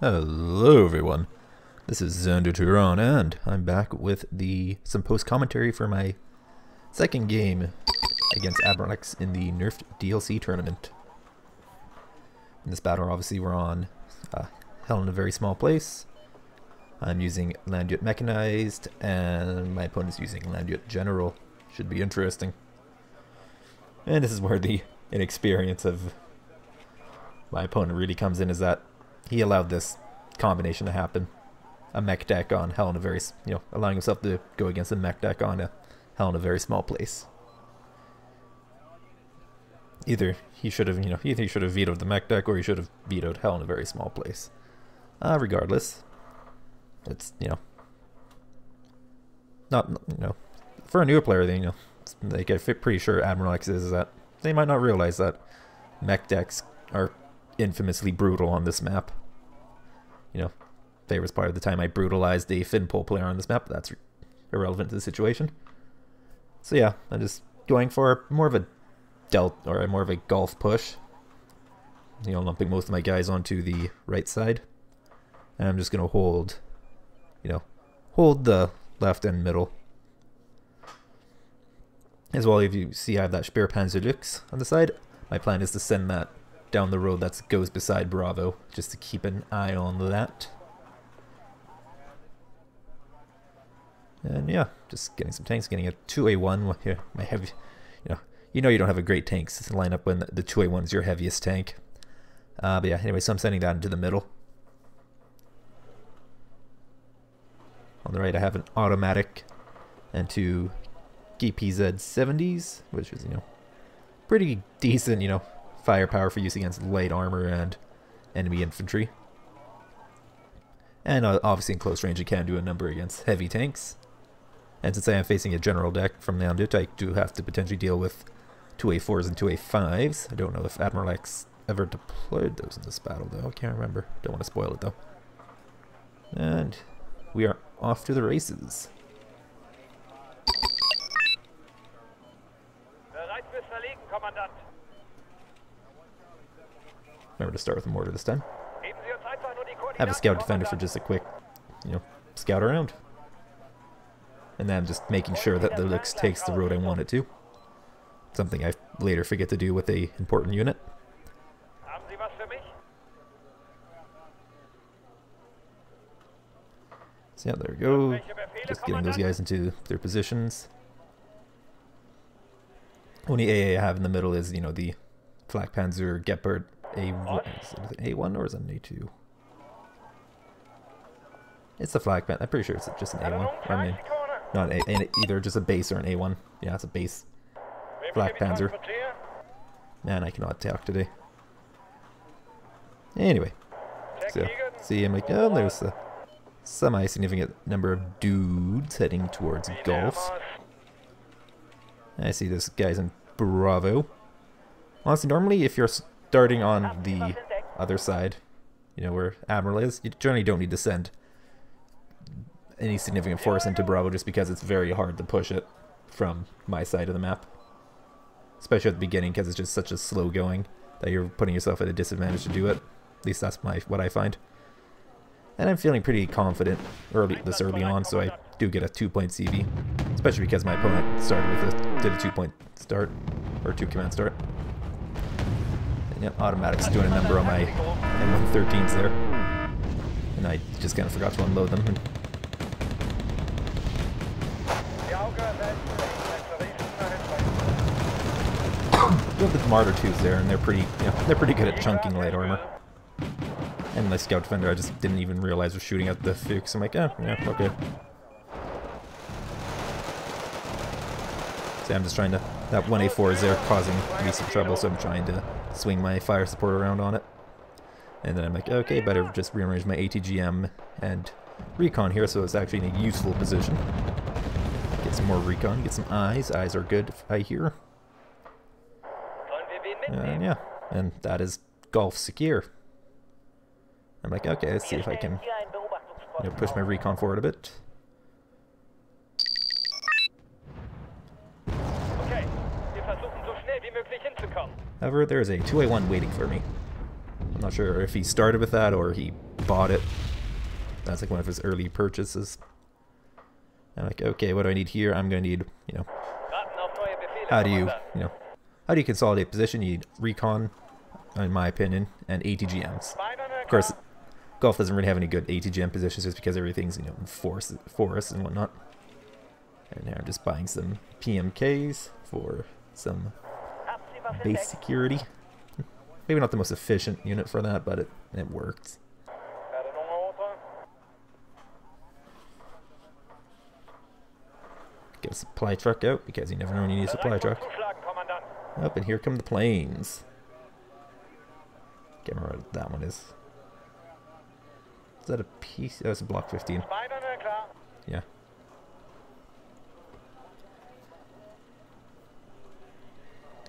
Hello everyone, this is XanderTuron and I'm back with some post-commentary for my second game against AdmiralX in the Nerfed DLC tournament. In this battle obviously we're on Hell in a Very Small Place. I'm using Land Mechanized and my opponent's using Land General. Should be interesting. And this is where the inexperience of my opponent really comes in, is that he allowed this combination to happen. A mech deck on Hell in a Very, allowing himself to go against a mech deck on a Hell in a Very Small Place. Either he should have, either he should have vetoed the mech deck or he should have vetoed Hell in a Very Small Place. Regardless, it's, not, for a newer player, they, like, I'm pretty sure AdmiralX is that they might not realize that mech decks are infamously brutal on this map. Favorite's part of the time I brutalized a Finpole player on this map, but that's irrelevant to the situation. So yeah, I'm just going for more of a more of a golf push. Lumping most of my guys onto the right side. And I'm just gonna hold, hold the left and middle. As well, if you see I have that Speerpanzerlux on the side, my plan is to send that down the road that goes beside Bravo, just to keep an eye on that. And yeah, just getting some tanks, getting a 2A1 here. My heavy, you don't have a great tanks line up when the 2A1 is your heaviest tank. But yeah, anyway, so I'm sending that into the middle. On the right, I have an automatic and two GPZ-70s, which is, pretty decent, firepower for use against light armor and enemy infantry. And obviously in close range it can do a number against heavy tanks. And since I am facing a general deck from Nerfed, I do have to potentially deal with 2A4s and 2A5s. I don't know if AdmiralX ever deployed those in this battle though. I can't remember. Don't want to spoil it though. And we are off to the races. Remember to start with a mortar this time. Have a scout defender for just a quick, scout around. And then I'm just making sure that the Lux takes the road I want it to. Something I later forget to do with a important unit. So yeah, there we go. Just getting those guys into their positions. Only AA I have in the middle is, the Flak Panzer Gepard A1. Is it an A1 or is it an A2? It's the Flak Panzer. I'm pretty sure it's just an A1. I mean, not either just a base or an A1. Yeah, it's a base Flak Panzer. Man, I cannot talk today. Anyway, so see, I'm like, oh, there's a semi-significant number of dudes heading towards Gulf. I see this guy's in Bravo. Honestly, normally if you're starting on the other side, where Admiral is, you generally don't need to send any significant force into Bravo just because it's very hard to push it from my side of the map. Especially at the beginning because it's just such a slow going that you're putting yourself at a disadvantage to do it. At least that's what I find. And I'm feeling pretty confident this early on, so I do get a 2-point CV. Especially because my opponent did a 2-point start, or 2-command start. And yep, automatic's doing a number on my M113s there. And I just kind of forgot to unload them. You have the Martyr 2s there, and they're pretty good at chunking light armor. And my scout defender, I just didn't even realize was shooting at the Fuchs. I'm like, yeah, okay. So I'm just trying to, that 1A4 is there causing me some trouble, so I'm trying to swing my fire support around on it. And then I'm like, okay, better just rearrange my ATGM and recon here so it's actually in a useful position. Get some more recon, get some eyes. Eyes are good, I hear. And yeah, and that is Gulf secure. I'm like, okay, let's see if I can push my recon forward a bit. However, there is a 2A1 waiting for me. I'm not sure if he started with that or he bought it. That's like one of his early purchases. I'm like, okay, what do I need here? I'm going to need, you know, how do you consolidate position? You need recon, in my opinion, and ATGMs. Of course, golf doesn't really have any good ATGM positions just because everything's, you know, in forests and whatnot. And now I'm just buying some PMKs for some base security. Maybe not the most efficient unit for that, but it worked. Get a supply truck out, because you never know when you need a supply truck. Up, and here come the planes. Can't remember what that one is. Is that a piece? Oh, it's a Block 15. Yeah.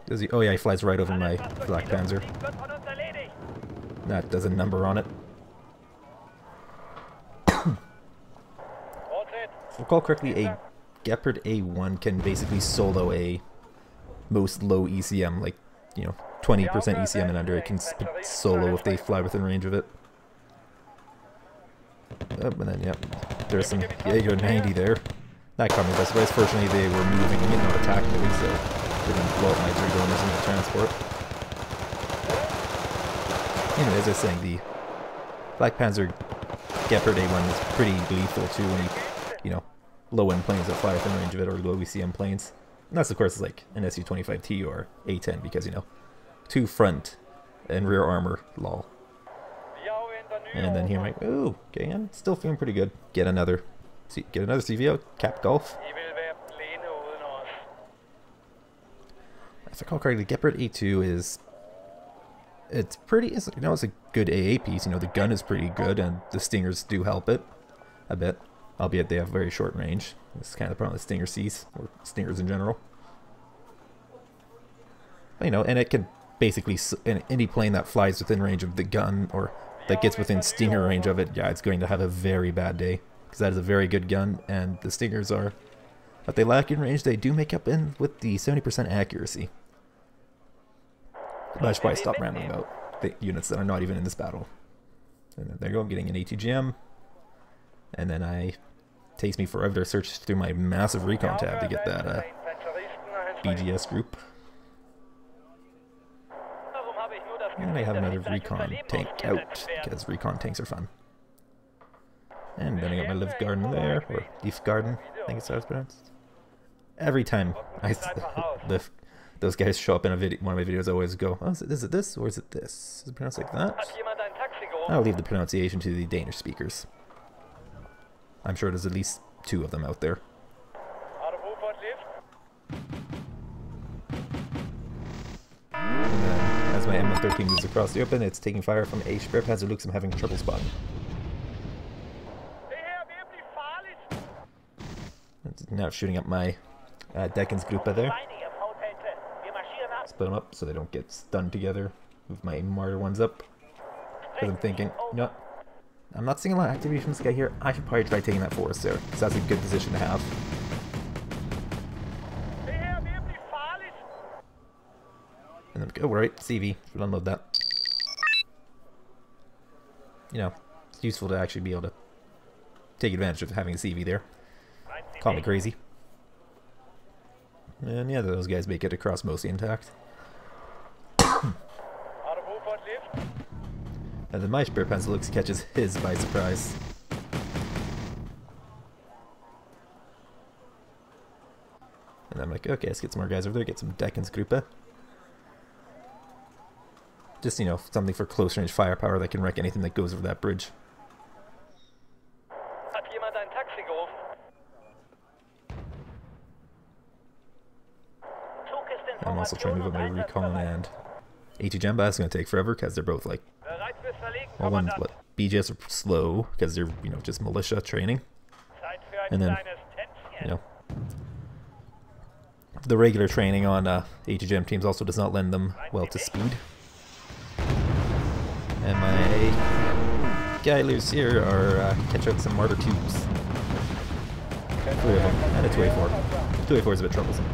Does he? Oh yeah, he flies right over my Black Panzer. That does a number on it. If I recall correctly, a Gepard A1 can basically solo a most low ECM, like, you know, 20% ECM and under. It can solo if they fly within range of it. Oh, and then, yep, there's some Jaeger 90 there. That caught me by surprise. Fortunately, they were moving and not attacking me, so they didn't blow up my 3 donors in the transport. Anyway, as I was saying, the Black Panzer Gepard A1 is pretty lethal too when you know, low-end planes that fly within range of it, or low ECM planes. And that's, of course, like an Su-25T or A-10, because, you know, 2 front and rear armor, lol. And then here I'm like, ooh, okay, I'm still feeling pretty good. Get another CVO, Cap Golf. If I recall correctly, the Gepard A2 is... It's you know, it's a good AA piece. You know, the gun is pretty good, and the Stingers do help it a bit. Albeit they have very short range. This is kind of the problem with Stinger Cs, or Stingers in general. But, you know, and it can basically, any plane that flies within range of the gun, or that gets within Stinger range of it, yeah, it's going to have a very bad day. Because that is a very good gun, and the Stingers are, what they lack in range, they do make up in with the 70% accuracy. But I should probably stop rambling about the units that are not even in this battle. And there you go, I'm getting an ATGM. And then takes me forever to search through my massive recon tab to get that BGS group. And I have another recon tank out, because recon tanks are fun. And then I got my Live Garden there, or Leaf Garden, I think it's how it's pronounced. Every time those guys show up in one of my videos, I always go, oh, is it this, or is it this? Is it pronounced like that? I'll leave the pronunciation to the Danish speakers. I'm sure there's at least 2 of them out there. And then, as my M113 moves across the open, it's taking fire from a Speerpanzer Lux I'm having trouble spotting. It's now shooting up my Deckensgruppe there. Split them up so they don't get stunned together. Move my Martyr ones up. Because I'm thinking, you know what? I'm not seeing a lot of activity from this guy here. I should probably try taking that forest there, because that's a good position to have. And then, oh, right, CV. Should unload that. You know, it's useful to actually be able to take advantage of having a CV there. Call me crazy. And yeah, those guys make it across mostly intact. And then my Speerpanzer Lux catches his by surprise. And I'm like, okay, let's get some more guys over there, get some Deckensgruppe. Just, you know, something for close range firepower that can wreck anything that goes over that bridge. I'm also trying to move up my recon and ATGM, but that's going to take forever because they're both like, well, one's what, BGS are slow because they're, you know, just militia training, and then, you know, the regular training on ATGM teams also does not lend them well to speed. And my Geilers here are catching up some Martyr tubes. 3 of them, and a 2A4. 2A4 is a bit troublesome.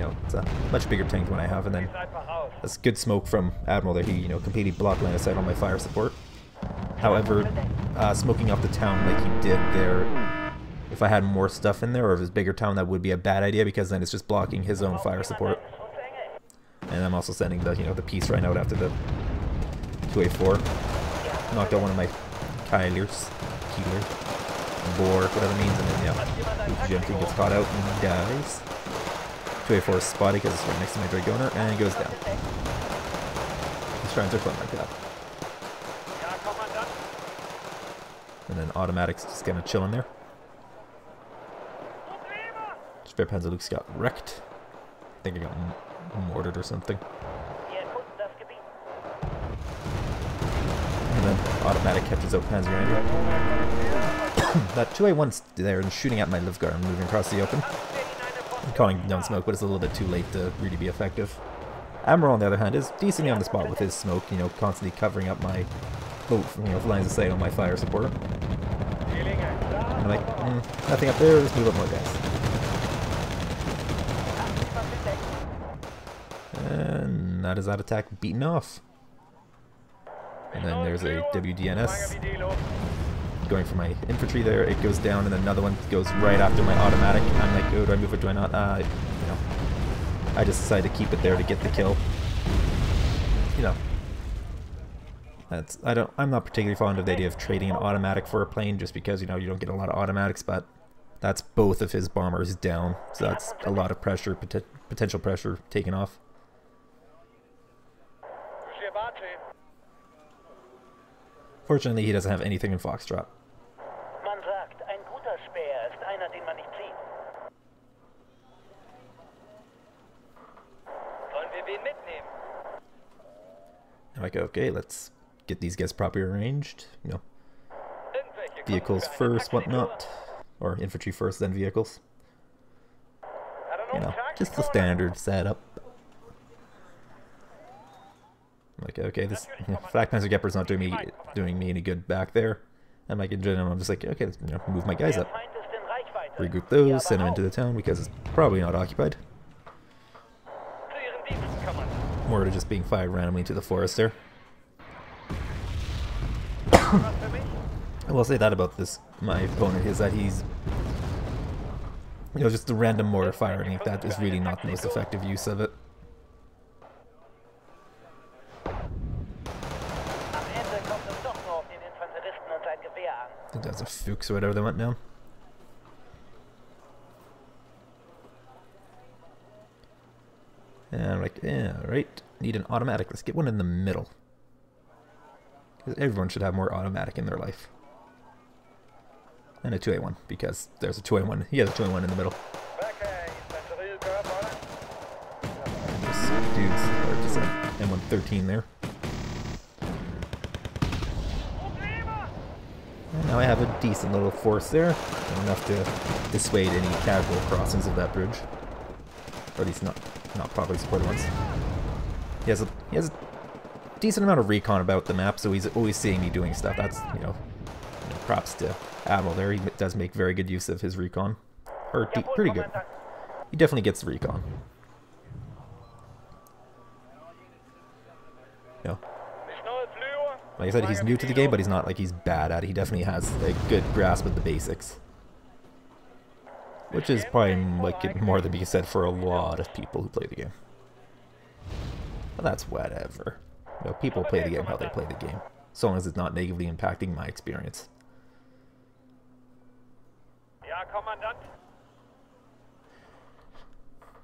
you know, it's a much bigger tank than what I have, and then that's good smoke from Admiral there. He, you know, completely blocked line of sight on my fire support. However, smoking off the town like he did there, if I had more stuff in there, or if it was a bigger town, that would be a bad idea, because then it's just blocking his own fire support. And I'm also sending the, you know, the peace right out after the 2A4. Knocked out one of my Keilers, Boar, whatever it means, and then, yeah, gently gets caught out and dies. 2A4 is spotted because it's right next to my Dragoner, and he goes down. These shrines are fun like that. And then automatics just kind of chilling there. Spare Panzerluke's got wrecked. I think I got mortared or something. And then automatic catches out Panzer Andrew. That 2A1's there and shooting at my live guard and moving across the open. I'm calling down smoke, but it's a little bit too late to really be effective. Admiral, on the other hand, is decently on the spot with his smoke, you know, constantly covering up my, you know, lines of sight on my fire support. And I'm like, nothing up there, let's move up more guys. And that is that attack beaten off. And then there's a WDNS going for my infantry there. It goes down, and then another one goes right after my automatic. I'm like, oh, do I move it? Do I not? You know, I just decided to keep it there to get the kill. You know, I'm not particularly fond of the idea of trading an automatic for a plane, just because, you know, you don't get a lot of automatics, but that's both of his bombers down, so that's a lot of pressure, potential pressure taken off. Fortunately, he doesn't have anything in Foxtrot. I'm like, okay, let's get these guys properly arranged. You know, vehicles first, whatnot, or infantry first, then vehicles. You know, just the standard setup. I'm like, okay, this, you know, Flak Panzer Gepard's not doing me any good back there. And like, in general, I'm just like, okay, let's, you know, move my guys up, regroup those, send them into the town because it's probably not occupied. More to just being fired randomly into the forest there. I will say that about this, my opponent, is that he's, you know, just the random mortar fire. I think that is really not the most effective use of it. I think that's a Fuchs or whatever that went down. And I'm like, yeah, right. Need an automatic. Let's get one in the middle. Because everyone should have more automatic in their life. And a 2A1, because there's a 2A1. He has a 2A1 in the middle. And this dude's, or just an M113 there. And now I have a decent little force there. Enough to dissuade any casual crossings of that bridge. Or at least not properly supported ones. He has a decent amount of recon about the map, so he's always seeing me doing stuff. That's, you know, props to Admiral there. He does make very good use of his recon. Or pretty good. He definitely gets the recon. You know, like I said, he's new to the game, but he's not like he's bad at it. He definitely has a good grasp of the basics. Which is probably like more than being said for a lot of people who play the game. But that's whatever. You know, people play the game how they play the game, so long as it's not negatively impacting my experience.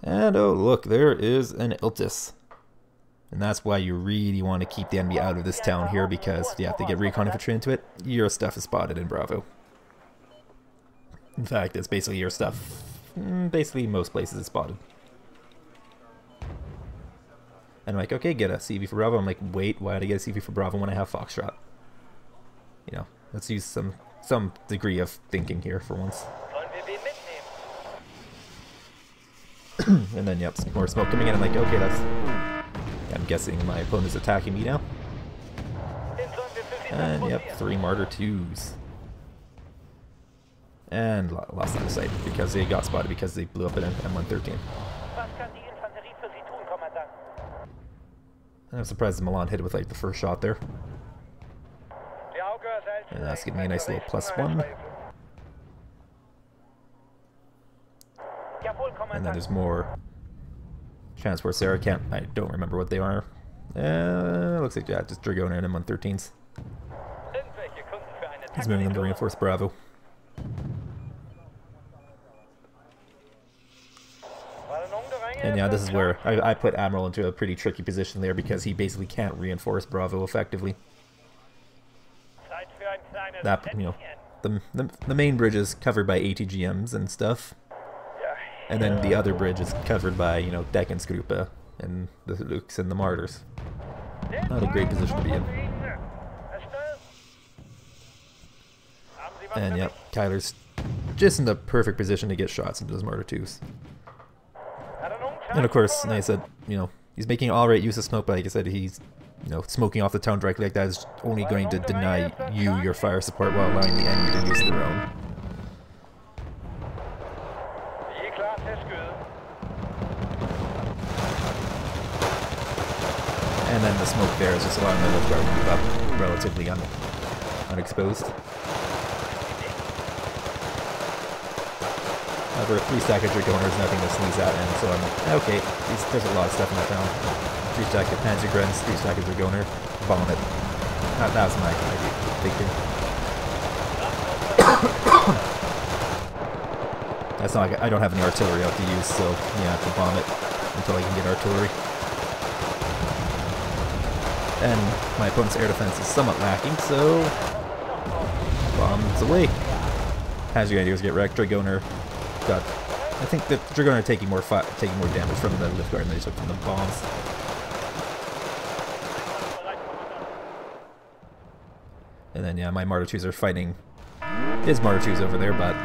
And oh look, there is an Iltis. And that's why you really want to keep the enemy out of this town here, because if you have to get recon infantry into it, your stuff is spotted in Bravo. In fact, it's basically your stuff. Basically, most places is spotted. And I'm like, okay, get a CV for Bravo. I'm like, wait, why did I get a CV for Bravo when I have Foxtrot? You know, let's use some degree of thinking here for once. And then, yep, some more smoke coming in. I'm like, okay, that's... I'm guessing my opponent's attacking me now. And, yep, 3 Martyr 2s. And lost line of sight because they got spotted because they blew up an M113. I'm surprised the Milan hit it with like the first shot there. And that's giving me a nice little +1. And then there's more transports there. I don't remember what they are. Looks like, yeah, just Dragoner and M113s. He's moving them to reinforce Bravo. And yeah, this is where I put Admiral into a pretty tricky position there because he basically can't reinforce Bravo effectively. That, you know, the main bridge is covered by ATGMs and stuff. And then the other bridge is covered by, you know, Deckensgruppe and the Lux and the Martyrs. Not a great position to be in. And yep, Kyler's just in the perfect position to get shots into those Martyr 2s. And of course, like I said, you know, he's making alright use of smoke, but like I said, he's, you know, smoking off the town directly like that is only going to deny you your fire support while allowing the enemy to use their own. And then the smoke there is just allowing the left guard to move up relatively unexposed. However, 3 stack of Dragoner is nothing to sneeze at, and so I'm like, okay, there's a lot of stuff in that town. 3 stack of Panzer Grens, 3 stack of Dragoner, bomb it. That was my idea, thinking. That's not like I don't have any artillery out to use, so yeah, I have to bomb it until I can get artillery. And my opponent's air defense is somewhat lacking, so bombs away. As you gotta do is get wrecked. Dragoner got, I think the Dragoner taking more damage from the lift guard than they took from the bombs. And then yeah, my Martyr 2s are fighting his Martyr 2s over there, but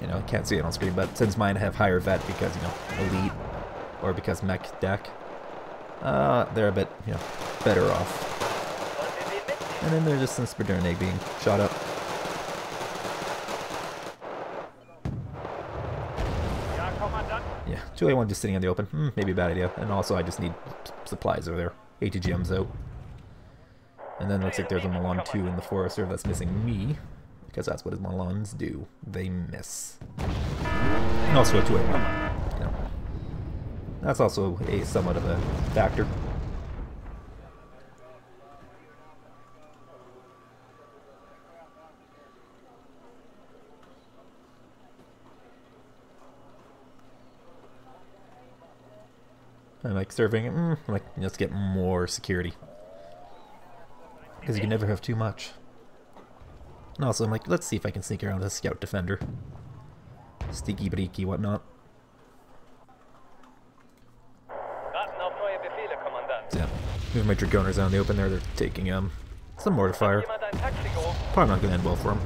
you know, can't see it on screen. But since mine have higher vet because, you know, elite or because mech deck, they're a bit, you know, better off. And then there's just some Spadurnig being shot up. Yeah, 2A1 just sitting in the open. Maybe a bad idea. And also I just need supplies over there. ATGM's out. And then looks like there's a Milan 2 in the Forester that's missing me. Because that's what his Milans do. They miss. And also a 2A1. You know. That's also a somewhat of a factor. I'm like serving, like, let's get more security. Because you can never have too much. And also I'm like, let's see if I can sneak around with a scout defender. Sticky breaky, whatnot. So yeah, moving my Dragoners out in the open there, they're taking some mortar fire. Probably not going to end well for them.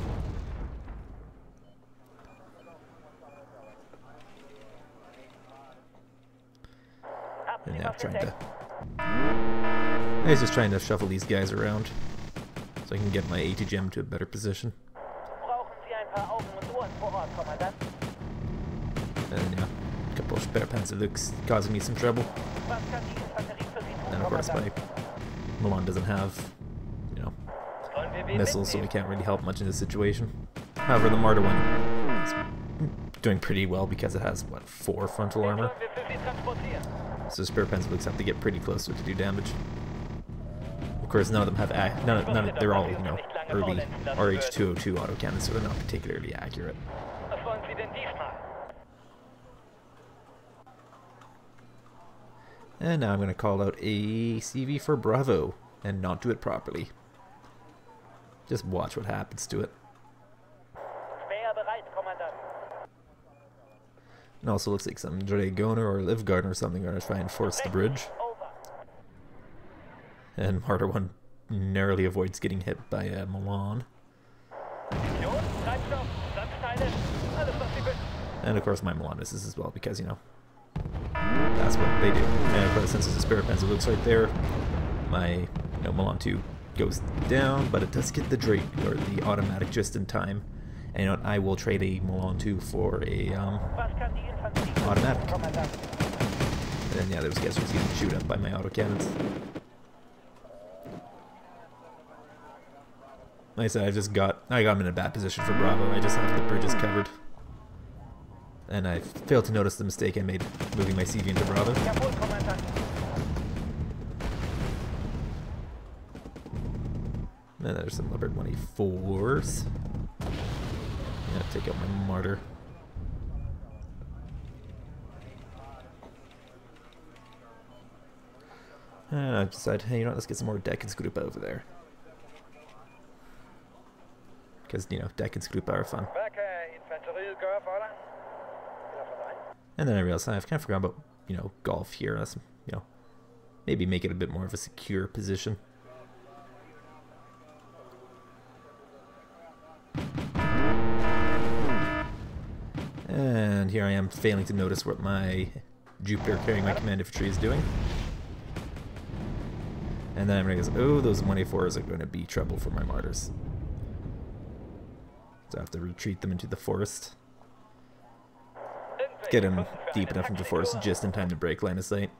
And yeah, I was just trying to shuffle these guys around so I can get my ATGM to a better position. And yeah, a couple of spare Panzer Lux causing me some trouble. And of course my Milan doesn't have, you know, missiles, so we can't really help much in this situation. However, the Martyr one is doing pretty well because it has, what, 4 frontal armor? So spare Panzer Lux have to get pretty close to it to do damage. Of course, none of them have they're all, you know, early RH-202 autocannons, so they're not particularly accurate. And now I'm going to call out a CV for Bravo and not do it properly. Just watch what happens to it. It also looks like some Dragoner or Livgarden or something are going to try and force the bridge. And Martyr 1 narrowly avoids getting hit by Milan. And of course my Milan misses as well because, you know, that's what they do. And of course, since there's a spare Panzer Lux right there, my, you know, Milan 2 goes down, but it does get the Drake or the automatic just in time. And you know what, I will trade a Milan 2 for a automatic. And then yeah, those guys are just getting chewed up by my autocannons. Like I said, I got him in a bad position for Bravo. I just have the bridges covered. And I failed to notice the mistake I made moving my CV into Bravo. And there's some Leopard 184s. Yeah, take out my Martyr. And I decided, hey, you know what, let's get some more Deckens group over there. Because, you know, Deckens group are fun. And then I realized I've kind of forgotten about, you know, golf here. Let's, you know, maybe make it a bit more of a secure position. And here I am failing to notice what my Jupiter carrying my command infantry is doing. And then I'm going to go, oh, those 1A4s are going to be trouble for my Martyrs. So I have to retreat them into the forest. Get them deep enough into the forest just in time to break line of sight.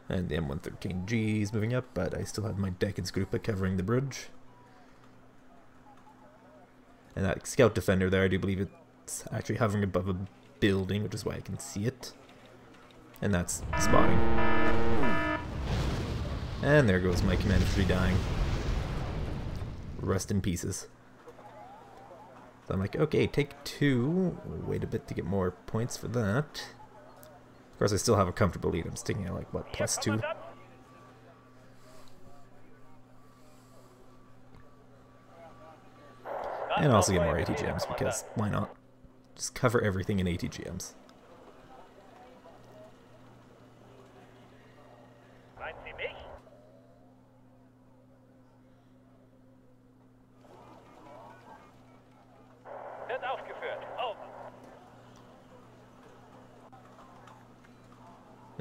And the M113G is moving up, but I still have my Deckens group covering the bridge. And that scout defender there, I do believe it's actually hovering above a building, which is why I can see it. And that's spotting. And there goes my command infantry dying. Rest in pieces. So I'm like, okay, take 2. Wait a bit to get more points for that. Of course, I still have a comfortable lead. I'm sticking at like, what, +2? And also get more ATGMs, because why not? Just cover everything in ATGMs.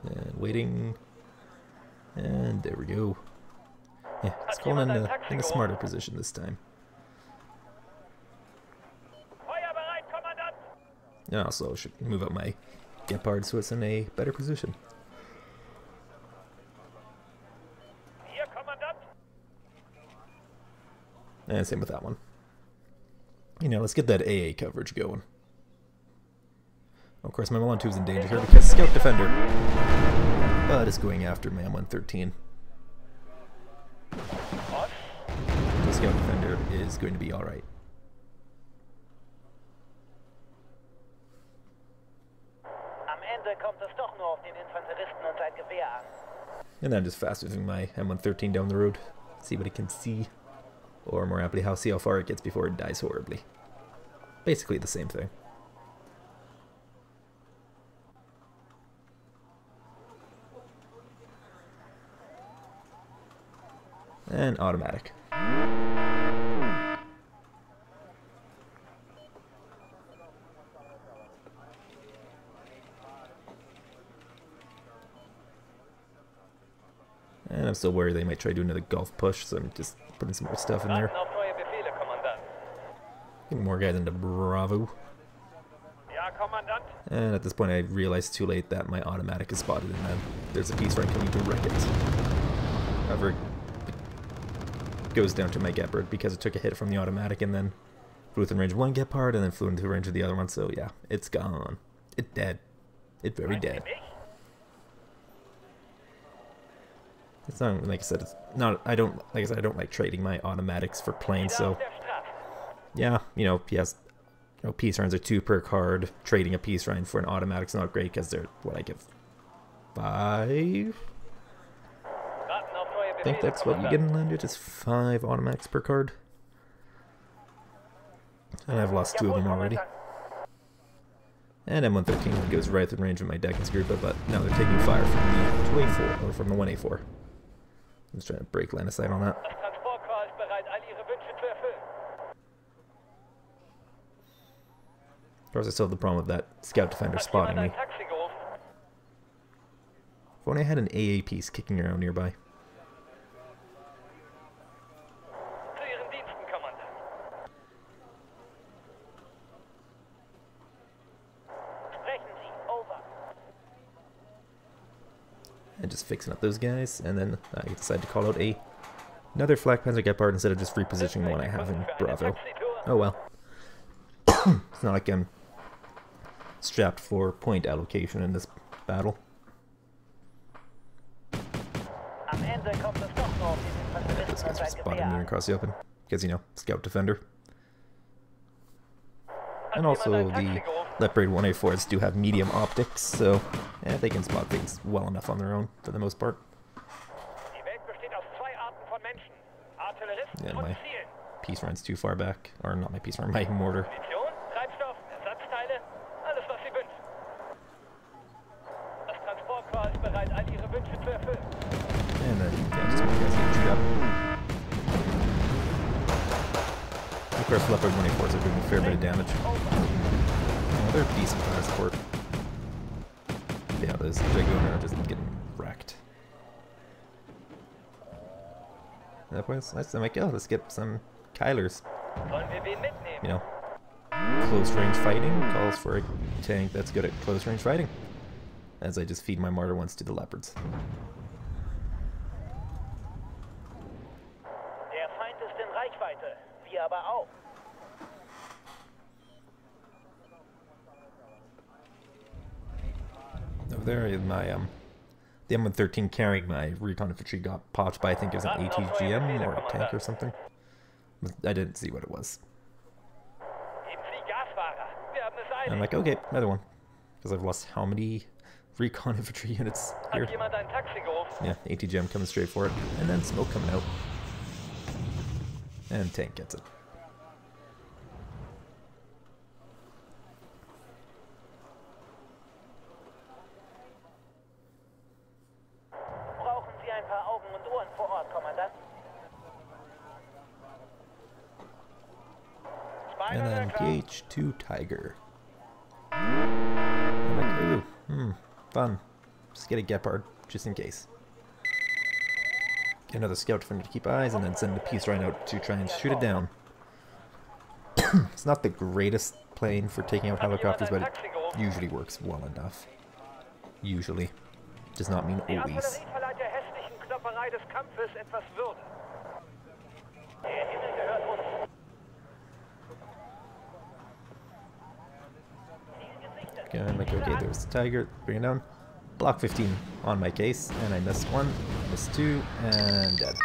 And waiting. And there we go. Yeah, it's going in a smarter position this time. And also should move up my Gepard so it's in a better position. And same with that one. You know, let's get that AA coverage going. Of course, my M112 is in danger here because Scout Defender. But it's going after my M113. The Scout Defender is going to be alright. And then I'm just fast moving my M113 down the road. See what it can see. Or more aptly, see how far it gets before it dies horribly. Basically the same thing. And automatic. And I'm still worried they might try doing another golf push, so I'm just putting some more stuff in there. Get more guys into Bravo. And at this point I realized too late that my automatic is spotted and then there's a piece right coming to wreck it. However, it goes down to my Gepard because it took a hit from the automatic and then flew within range of one Gepard and then flew into range of the other one, so yeah, it's gone. It's dead. It's very dead. It's not, like I said, it's not, I don't like trading my automatics for planes, so yeah, you know, yes, you know, peace rounds are 2 per card. Trading a peace round for an automatic's not great because they're, what, I give 5? I think that's what you get in landed, is 5 automatics per card. And I've lost 2 of them already. And M113 goes right in range of my Deckens group, but now they're taking fire from the 2A4, or from the 1A4. I'm just trying to break line of sight on that. Of course, I still have the problem with that Scout Defender spotting me. If only I had an AA piece kicking around nearby. And just fixing up those guys, and then I decide to call out a Another flak panzer gepard instead of just repositioning the one I have in Bravo. Oh well. It's not like I'm strapped for point allocation in this battle. This guy's just spotted me across the open. Because, you know, scout defender. And also the Leopard 1A4s do have medium optics, so yeah, they can spot things well enough on their own for the most part. Yeah, my piece runs too far back. Or not my piece run, my mortar. And then, yeah, just want you guys to get chewed up. Of course, Leopard 1A4s are doing a fair bit of damage. Oh, they're decent fire support. Yeah, those Dragoon are just getting wrecked. That was nice. I'm like, oh, let's get some Kylers. You know, close range fighting calls for a tank that's good at close range fighting. As I just feed my mortar once to the Leopards. Der Feind ist in Reichweite, wir aber auch. Over there, my the M113 carrying my recon infantry got popped by, I think it was an ATGM or a tank or something. I didn't see what it was. And I'm like, okay, another one. Because I've lost how many recon infantry units here? Yeah, ATGM coming straight for it. And then smoke coming out. And tank gets it. And then PH2 Tiger. I'm like, ooh, fun. Just get a Gepard, just in case. Get another scout defender to keep eyes, and then send a piece right out to try and shoot it down. It's not the greatest plane for taking out helicopters, but it usually works well enough. Usually. Does not mean always. Okay, I'm like, okay, there's the Tiger, bring it down. Block 15 on my case, and I missed one, missed two, and dead.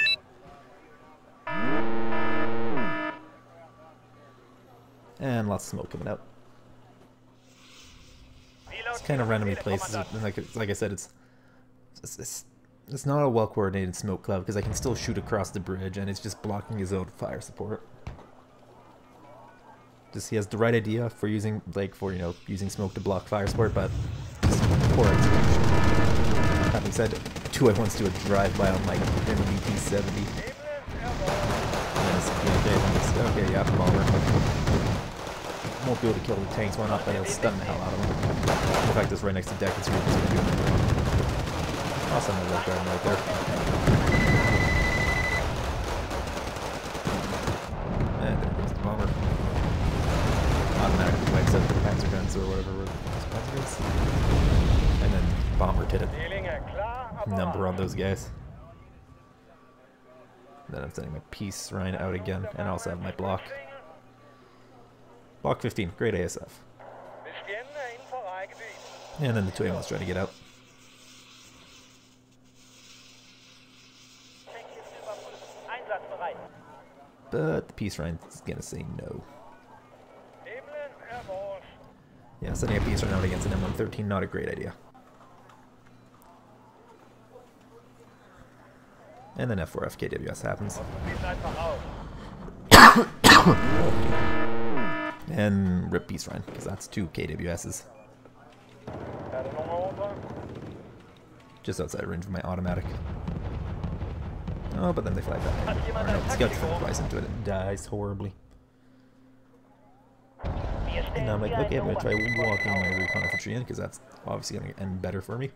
And lots of smoke coming out. It's kind of randomly places. Like I said, it's not a well coordinated smoke cloud because I can still shoot across the bridge, and it's just blocking his own fire support. Just he has the right idea for using, using smoke to block fire support, but just poor execution. Having said, 2I1s do a drive-by on my MBT-70. Okay, yeah, bomber. Won't be able to kill the tanks, why not? But it'll stun the hell out of them. In fact, it's right next to deck, it's really good. Awesome, I love guarding right there. And there goes the bomber. Automatically wipes out the panzer guns or whatever were panzer guns. And then bomber hit a number on those guys. And then I'm sending my piece Rhine out again, and I also have my block. Block 15, great ASF. And then the 2A1's trying to get out. But the Peace Rhine is gonna say no. Yeah, sending a Peace Rhine out against an M113, not a great idea. And then F4F KWS happens. And rip Peace Rhine, because that's 2 KWSs. Just outside range of my automatic. Oh, but then they fly back. Or no, Scout Defender flies into it and dies horribly. And now I'm like, okay, I'm going to try walking my recon infantry in, because that's obviously going to end better for me.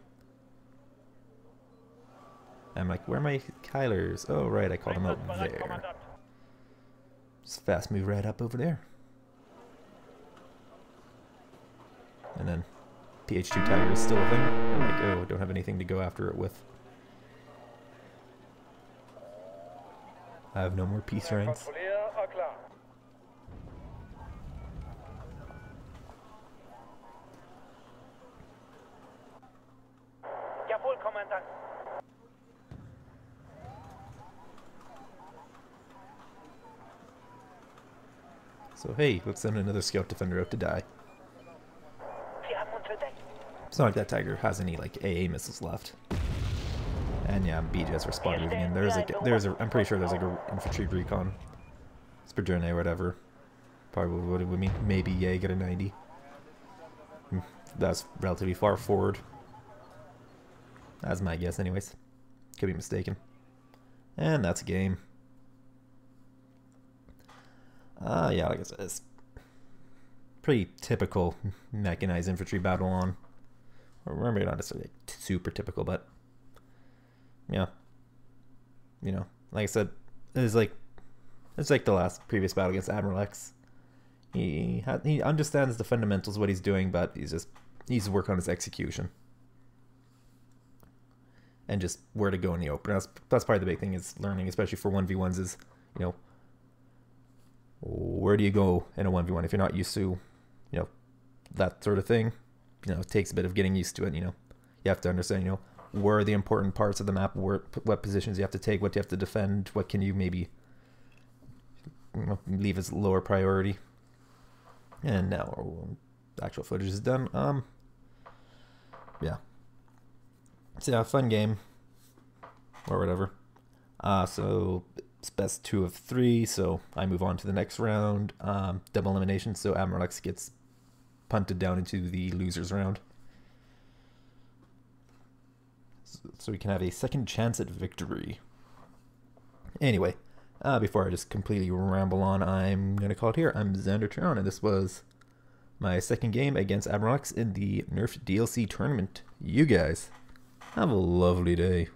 I'm like, where are my Kylers? Oh, right, I called them out there. Just fast move right up over there. And then PH2 Tiger is still a thing. I'm like, oh, I don't have anything to go after it with. I have no more peace reigns. Jawohl, Kommandant. So hey, let's send another scout defender out to die. Sie haben uns verdeckt. It's not like that Tiger has any like AA missiles left. And yeah, BJs are spot moving in. I'm pretty sure there's like a infantry recon. Spadrone or whatever. Probably what it would mean. Maybe yay, get a 90. That's relatively far forward. That's my guess anyways. Could be mistaken. And that's a game. Yeah, like I said, it's pretty typical mechanized infantry battle on. Or remember, not necessarily super typical, but yeah, you know, like I said, it's like the last previous battle against AdmiralX. He understands the fundamentals of what he's doing, but he needs to work on his execution and just where to go in the open. That's probably the big thing is learning, especially for 1v1s, is, you know, where do you go in a 1v1 if you're not used to, you know, that sort of thing. You know, it takes a bit of getting used to it. You know, you have to understand, you know, where are the important parts of the map, what positions you have to take, what you have to defend, what can you maybe, you know, leave as lower priority. And now actual footage is done. Yeah. So yeah, fun game or whatever. So it's best 2 of 3, so I move on to the next round. Double elimination, so AdmiralX gets punted down into the losers round. So we can have a second chance at victory. Anyway, before I just completely ramble on, I'm going to call it here. I'm XanderTuron, and this was my second game against AdmiralX in the Nerfed DLC tournament. You guys have a lovely day.